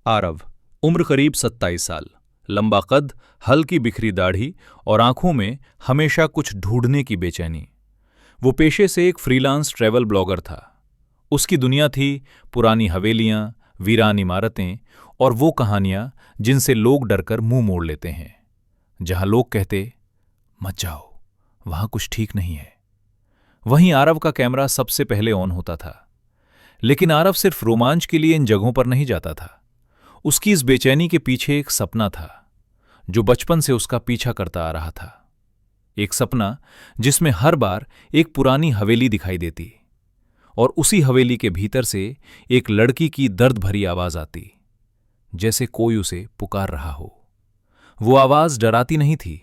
आरव, उम्र करीब 27 साल, लंबा कद, हल्की बिखरी दाढ़ी और आंखों में हमेशा कुछ ढूंढने की बेचैनी। वो पेशे से एक फ्रीलांस ट्रैवल ब्लॉगर था। उसकी दुनिया थी पुरानी हवेलियां, वीरान इमारतें और वो कहानियां जिनसे लोग डरकर मुंह मोड़ लेते हैं। जहां लोग कहते, मत जाओ, वहां कुछ ठीक नहीं है, वहीं आरव का कैमरा सबसे पहले ऑन होता था। लेकिन आरव सिर्फ रोमांच के लिए इन जगहों पर नहीं जाता था। उसकी इस बेचैनी के पीछे एक सपना था जो बचपन से उसका पीछा करता आ रहा था। एक सपना जिसमें हर बार एक पुरानी हवेली दिखाई देती और उसी हवेली के भीतर से एक लड़की की दर्द भरी आवाज आती, जैसे कोई उसे पुकार रहा हो। वो आवाज डराती नहीं थी,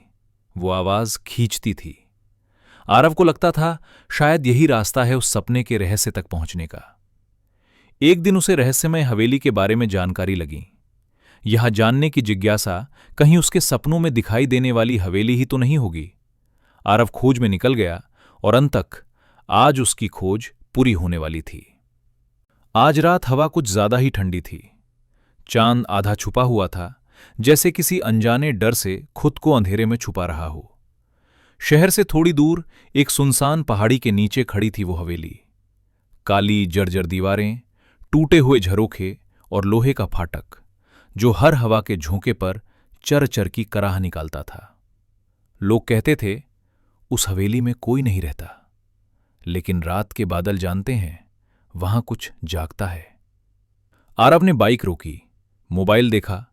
वो आवाज खींचती थी। आरव को लगता था शायद यही रास्ता है उस सपने के रहस्य तक पहुंचने का। एक दिन उसे रहस्यमय हवेली के बारे में जानकारी लगी। यहां जानने की जिज्ञासा कहीं उसके सपनों में दिखाई देने वाली हवेली ही तो नहीं होगी। आरव खोज में निकल गया और अंत तक आज उसकी खोज पूरी होने वाली थी। आज रात हवा कुछ ज्यादा ही ठंडी थी। चांद आधा छुपा हुआ था, जैसे किसी अनजाने डर से खुद को अंधेरे में छुपा रहा हो। शहर से थोड़ी दूर एक सुनसान पहाड़ी के नीचे खड़ी थी वो हवेली। काली जर्जर दीवारें, टूटे हुए झरोखे और लोहे का फाटक जो हर हवा के झोंके पर चर चर की कराह निकालता था। लोग कहते थे उस हवेली में कोई नहीं रहता, लेकिन रात के बादल जानते हैं वहां कुछ जागता है। आरव ने बाइक रोकी, मोबाइल देखा,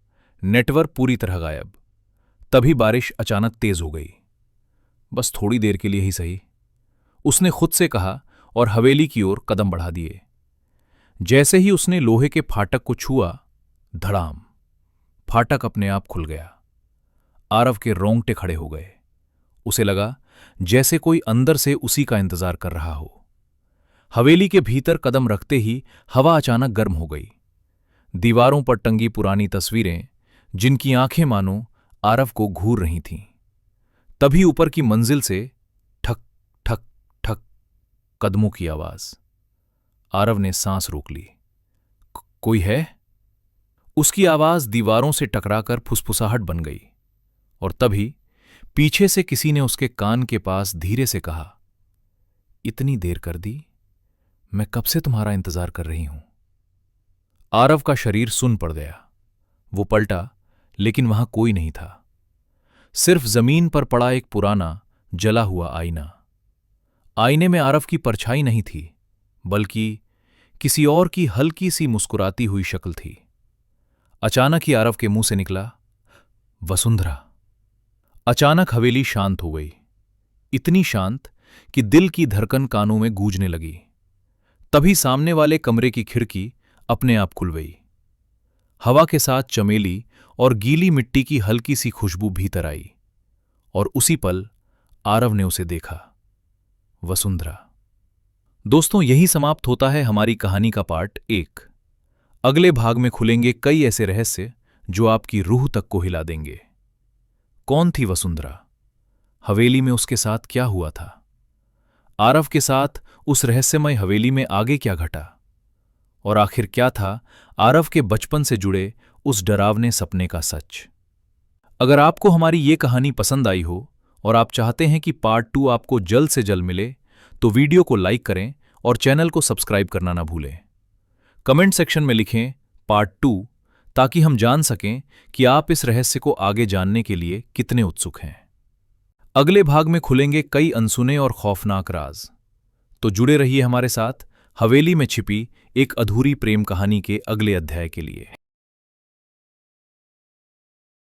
नेटवर्क पूरी तरह गायब। तभी बारिश अचानक तेज हो गई। बस थोड़ी देर के लिए ही सही, उसने खुद से कहा और हवेली की ओर कदम बढ़ा दिए। जैसे ही उसने लोहे के फाटक को छुआ, धड़ाम, फाटक अपने आप खुल गया। आरव के रोंगटे खड़े हो गए। उसे लगा जैसे कोई अंदर से उसी का इंतजार कर रहा हो। हवेली के भीतर कदम रखते ही हवा अचानक गर्म हो गई। दीवारों पर टंगी पुरानी तस्वीरें, जिनकी आंखें मानो आरव को घूर रही थीं। तभी ऊपर की मंजिल से ठक ठक ठक कदमों की आवाज। आरव ने सांस रोक ली। कोई है? उसकी आवाज दीवारों से टकराकर फुसफुसाहट बन गई और तभी पीछे से किसी ने उसके कान के पास धीरे से कहा, इतनी देर कर दी, मैं कब से तुम्हारा इंतजार कर रही हूं। आरव का शरीर सुन्न पड़ गया। वो पलटा, लेकिन वहां कोई नहीं था। सिर्फ जमीन पर पड़ा एक पुराना जला हुआ आईना। आईने में आरव की परछाई नहीं थी, बल्कि किसी और की हल्की सी मुस्कुराती हुई शक्ल थी। अचानक ही आरव के मुंह से निकला, वसुंधरा। अचानक हवेली शांत हो गई, इतनी शांत कि दिल की धड़कन कानों में गूंजने लगी। तभी सामने वाले कमरे की खिड़की अपने आप खुल गई। हवा के साथ चमेली और गीली मिट्टी की हल्की सी खुशबू भीतर आई और उसी पल आरव ने उसे देखा, वसुंधरा। दोस्तों, यही समाप्त होता है हमारी कहानी का पार्ट 1। अगले भाग में खुलेंगे कई ऐसे रहस्य जो आपकी रूह तक को हिला देंगे। कौन थी वसुंधरा? हवेली में उसके साथ क्या हुआ था? आरव के साथ उस रहस्यमय हवेली में आगे क्या घटा? और आखिर क्या था आरव के बचपन से जुड़े उस डरावने सपने का सच? अगर आपको हमारी ये कहानी पसंद आई हो और आप चाहते हैं कि पार्ट 2 आपको जल्द से जल्द मिले, तो वीडियो को लाइक करें और चैनल को सब्सक्राइब करना ना भूलें। कमेंट सेक्शन में लिखें पार्ट 2, ताकि हम जान सकें कि आप इस रहस्य को आगे जानने के लिए कितने उत्सुक हैं। अगले भाग में खुलेंगे कई अनसुने और खौफनाक राज। तो जुड़े रहिए हमारे साथ हवेली में छिपी एक अधूरी प्रेम कहानी के अगले अध्याय के लिए।